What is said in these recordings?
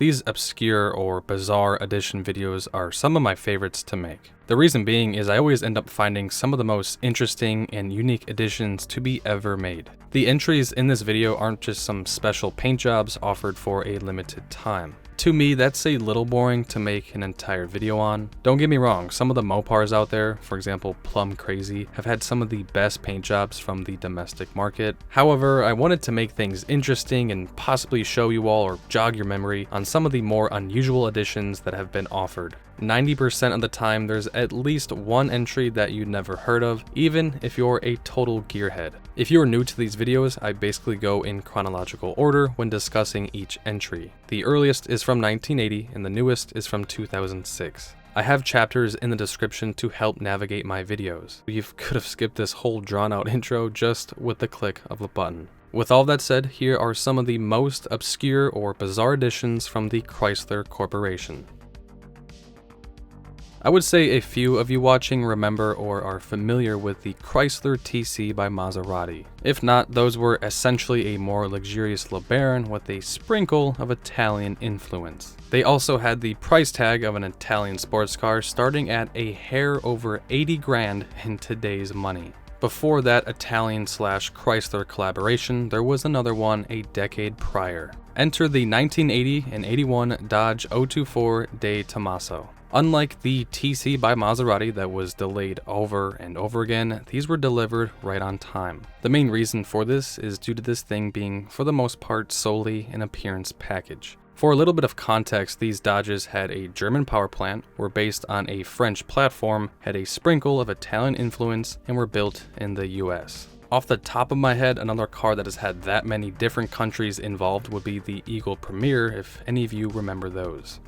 These obscure or bizarre edition videos are some of my favorites to make. The reason being is I always end up finding some of the most interesting and unique editions to be ever made. The entries in this video aren't just some special paint jobs offered for a limited time. To me, that's a little boring to make an entire video on. Don't get me wrong, some of the Mopars out there, for example Plum Crazy, have had some of the best paint jobs from the domestic market. However, I wanted to make things interesting and possibly show you all or jog your memory on some of the more unusual editions that have been offered. 90% of the time, there's at least one entry that you never heard of, even if you're a total gearhead. If you are new to these videos, I basically go in chronological order when discussing each entry. The earliest is from 1980 and the newest is from 2006. I have chapters in the description to help navigate my videos. You could have skipped this whole drawn out intro just with the click of a button. With all that said, here are some of the most obscure or bizarre editions from the Chrysler Corporation. I would say a few of you watching remember or are familiar with the Chrysler TC by Maserati. If not, those were essentially a more luxurious LeBaron with a sprinkle of Italian influence. They also had the price tag of an Italian sports car starting at a hair over 80 grand in today's money. Before that Italian/Chrysler collaboration, there was another one a decade prior. Enter the 1980 and 81 Dodge 024 De Tomaso. Unlike the TC by Maserati that was delayed over and over again, these were delivered right on time. The main reason for this is due to this thing being, for the most part, solely an appearance package. For a little bit of context, these Dodges had a German power plant, were based on a French platform, had a sprinkle of Italian influence, and were built in the US. Off the top of my head, another car that has had that many different countries involved would be the Eagle Premier, if any of you remember those.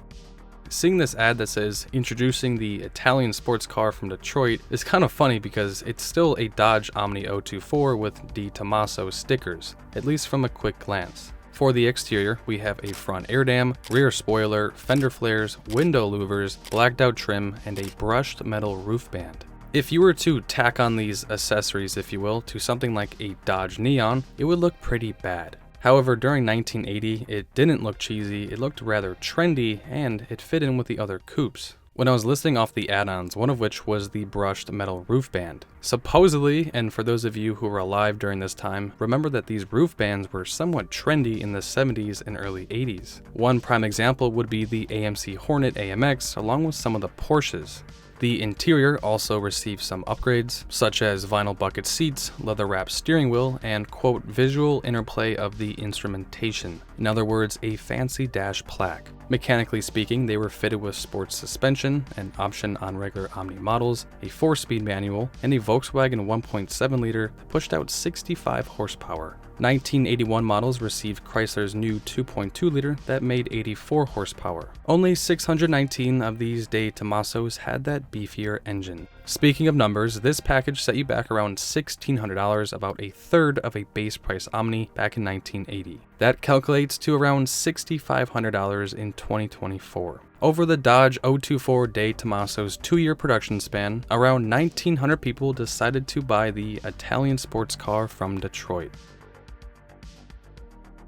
Seeing this ad that says introducing the Italian sports car from Detroit is kind of funny because it's still a Dodge Omni 024 with De Tomaso stickers, at least from a quick glance. For the exterior, we have a front air dam, rear spoiler, fender flares, window louvers, blacked out trim, and a brushed metal roof band. If you were to tack on these accessories, if you will, to something like a Dodge Neon, it would look pretty bad. However, during 1980, it didn't look cheesy, it looked rather trendy, and it fit in with the other coupes. When I was listing off the add-ons, one of which was the brushed metal roof band. Supposedly, and for those of you who were alive during this time, remember that these roof bands were somewhat trendy in the 70s and early 80s. One prime example would be the AMC Hornet AMX along with some of the Porsches. The interior also received some upgrades, such as vinyl bucket seats, leather-wrapped steering wheel, and quote, visual interplay of the instrumentation. In other words, a fancy dash plaque. Mechanically speaking, they were fitted with sports suspension, an option on regular Omni models, a 4-speed manual, and a Volkswagen 1.7 liter that pushed out 65 horsepower. 1981 models received Chrysler's new 2.2 liter that made 84 horsepower. Only 619 of these De Tomasos had that beefier engine. Speaking of numbers, this package set you back around $1,600, about a third of a base price Omni back in 1980. That calculates to around $6,500 in 2024. Over the Dodge 024 De Tomaso's 2-year production span, around 1,900 people decided to buy the Italian sports car from Detroit.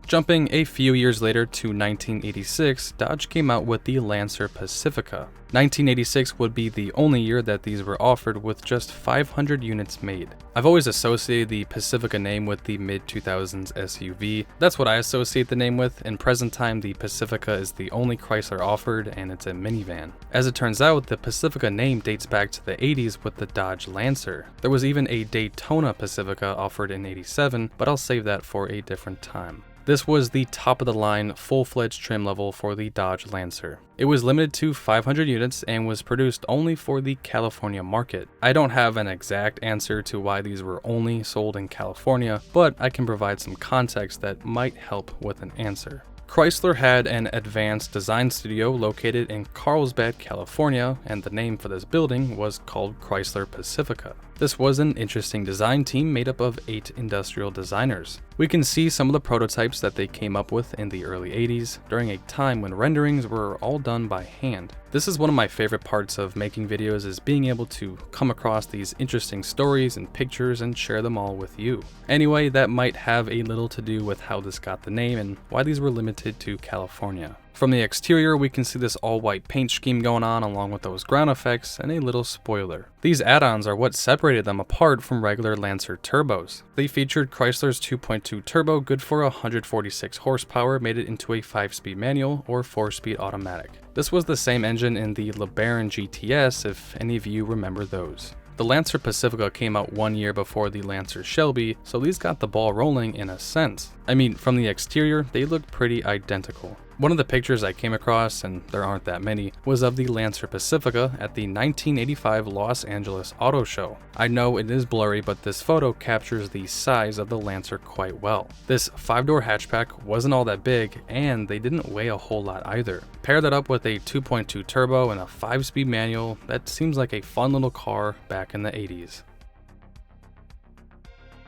Jumping a few years later to 1986, Dodge came out with the Lancer Pacifica. 1986 would be the only year that these were offered with just 500 units made. I've always associated the Pacifica name with the mid-2000s SUV. That's what I associate the name with. In present time, the Pacifica is the only Chrysler offered and it's a minivan. As it turns out, the Pacifica name dates back to the 80s with the Dodge Lancer. There was even a Daytona Pacifica offered in 87, but I'll save that for a different time. This was the top of the line, full-fledged trim level for the Dodge Lancer. It was limited to 500 units and was produced only for the California market. I don't have an exact answer to why these were only sold in California, but I can provide some context that might help with an answer. Chrysler had an advanced design studio located in Carlsbad, California, and the name for this building was called Chrysler Pacifica. This was an interesting design team made up of 8 industrial designers. We can see some of the prototypes that they came up with in the early 80s, during a time when renderings were all done by hand. This is one of my favorite parts of making videos, is being able to come across these interesting stories and pictures and share them all with you. Anyway, that might have a little to do with how this got the name and why these were limited to California. From the exterior, we can see this all-white paint scheme going on along with those ground effects and a little spoiler. These add-ons are what separated them apart from regular Lancer turbos. They featured Chrysler's 2.2 turbo, good for 146 horsepower, made it into a 5-speed manual or 4-speed automatic. This was the same engine in the LeBaron GTS, if any of you remember those. The Lancer Pacifica came out 1 year before the Lancer Shelby, so these got the ball rolling in a sense. I mean, from the exterior, they look pretty identical. One of the pictures I came across, and there aren't that many, was of the Lancer Pacifica at the 1985 Los Angeles Auto Show. I know it is blurry, but this photo captures the size of the Lancer quite well. This 5-door hatchback wasn't all that big, and they didn't weigh a whole lot either. Pair that up with a 2.2 turbo and a 5-speed manual, that seems like a fun little car back in the 80s.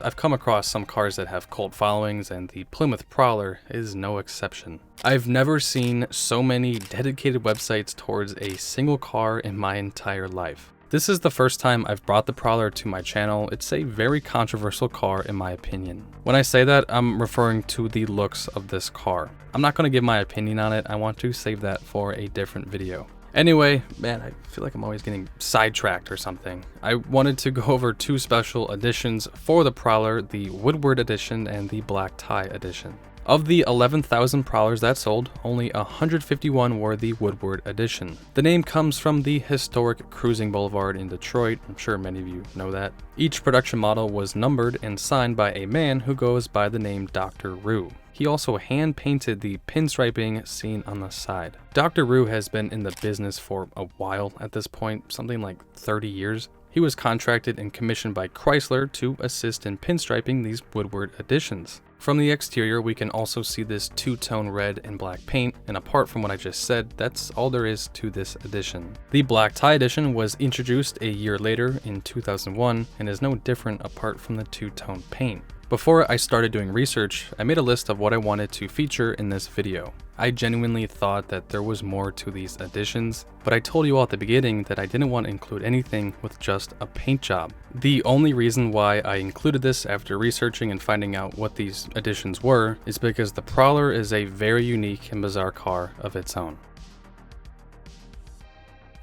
I've come across some cars that have cult followings, and the Plymouth Prowler is no exception. I've never seen so many dedicated websites towards a single car in my entire life. This is the first time I've brought the Prowler to my channel. It's a very controversial car in my opinion. When I say that, I'm referring to the looks of this car. I'm not going to give my opinion on it. I want to save that for a different video. Anyway, man, I feel like I'm always getting sidetracked or something. I wanted to go over 2 special editions for the Prowler, the Woodward edition and the Black Tie edition. Of the 11,000 Prowlers that sold, only 151 were the Woodward edition. The name comes from the historic Cruising Boulevard in Detroit. I'm sure many of you know that. Each production model was numbered and signed by a man who goes by the name Dr. Rue. He also hand-painted the pinstriping seen on the side. Dr. Rue has been in the business for a while at this point, something like 30 years. He was contracted and commissioned by Chrysler to assist in pinstriping these Woodward editions. From the exterior, we can also see this 2-tone red and black paint, and apart from what I just said, that's all there is to this edition. The Black Tie edition was introduced a year later in 2001 and is no different apart from the 2-tone paint. Before I started doing research, I made a list of what I wanted to feature in this video. I genuinely thought that there was more to these editions, but I told you all at the beginning that I didn't want to include anything with just a paint job. The only reason why I included this after researching and finding out what these editions were is because the Prowler is a very unique and bizarre car of its own.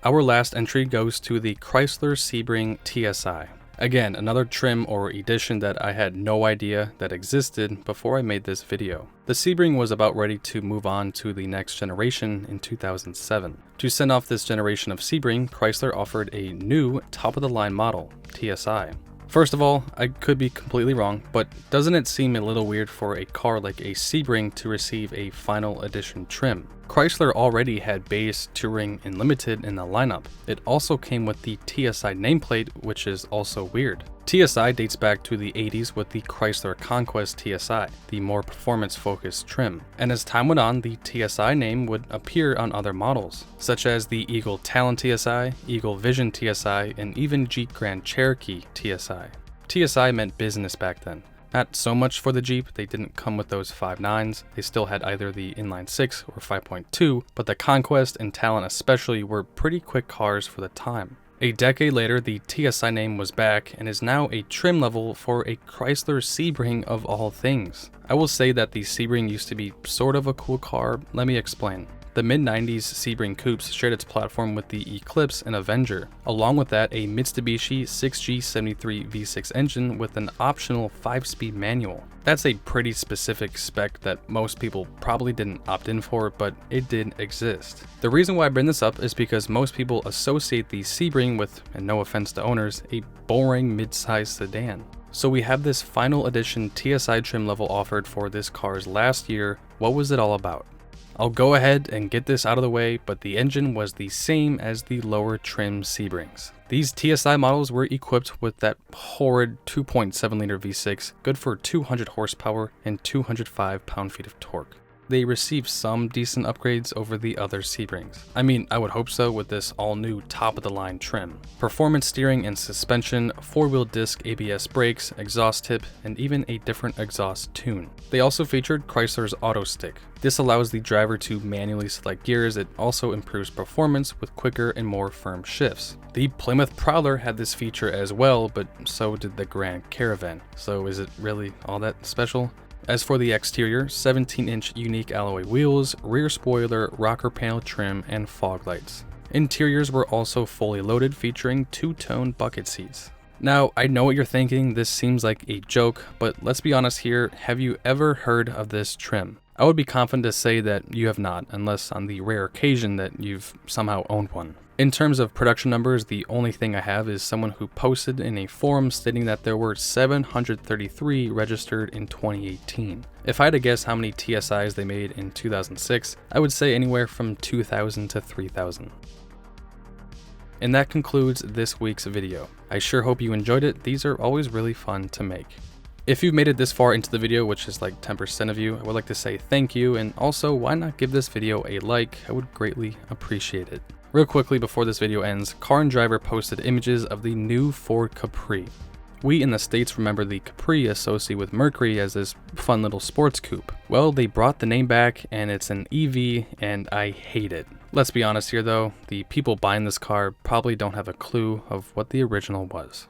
Our last entry goes to the Chrysler Sebring TSI. Again, another trim or edition that I had no idea that existed before I made this video. The Sebring was about ready to move on to the next generation in 2007. To send off this generation of Sebring, Chrysler offered a new top-of-the-line model, TSI. First of all, I could be completely wrong, but doesn't it seem a little weird for a car like a Sebring to receive a final edition trim? Chrysler already had Base, Touring, and Limited in the lineup. It also came with the TSI nameplate, which is also weird. TSI dates back to the 80s with the Chrysler Conquest TSI, the more performance-focused trim. And as time went on, the TSI name would appear on other models, such as the Eagle Talon TSI, Eagle Vision TSI, and even Jeep Grand Cherokee TSI. TSI meant business back then. Not so much for the Jeep, they didn't come with those 5.9s, they still had either the inline 6 or 5.2, but the Conquest and Talon especially were pretty quick cars for the time. A decade later, the TSI name was back and is now a trim level for a Chrysler Sebring of all things. I will say that the Sebring used to be sort of a cool car, let me explain. The mid-90s Sebring Coupes shared its platform with the Eclipse and Avenger. Along with that, a Mitsubishi 6G73 V6 engine with an optional 5-speed manual. That's a pretty specific spec that most people probably didn't opt in for, but it did exist. The reason why I bring this up is because most people associate the Sebring with, and no offense to owners, a boring mid-size sedan. So we have this final edition TSI trim level offered for this car's last year. What was it all about? I'll go ahead and get this out of the way, but the engine was the same as the lower trim Sebrings. These TSI models were equipped with that horrid 2.7 liter V6, good for 200 horsepower and 205 pound-feet of torque. They received some decent upgrades over the other Sebrings. I mean, I would hope so with this all-new top-of-the-line trim. Performance steering and suspension, 4-wheel disc ABS brakes, exhaust tip, and even a different exhaust tune. They also featured Chrysler's Auto Stick. This allows the driver to manually select gears. It also improves performance with quicker and more firm shifts. The Plymouth Prowler had this feature as well, but so did the Grand Caravan. So is it really all that special? As for the exterior, 17-inch unique alloy wheels, rear spoiler, rocker panel trim, and fog lights. Interiors were also fully loaded, featuring two-tone bucket seats. Now, I know what you're thinking, this seems like a joke, but let's be honest here, have you ever heard of this trim? I would be confident to say that you have not, unless on the rare occasion that you've somehow owned one. In terms of production numbers, the only thing I have is someone who posted in a forum stating that there were 733 registered in 2018. If I had to guess how many TSIs they made in 2006, I would say anywhere from 2,000 to 3,000. And that concludes this week's video. I sure hope you enjoyed it. These are always really fun to make. If you've made it this far into the video, which is like 10% of you, I would like to say thank you, and also why not give this video a like? I would greatly appreciate it. Real quickly before this video ends, Car and Driver posted images of the new Ford Capri. We in the States remember the Capri associated with Mercury as this fun little sports coupe. Well, they brought the name back and it's an EV and I hate it. Let's be honest here though, the people buying this car probably don't have a clue of what the original was.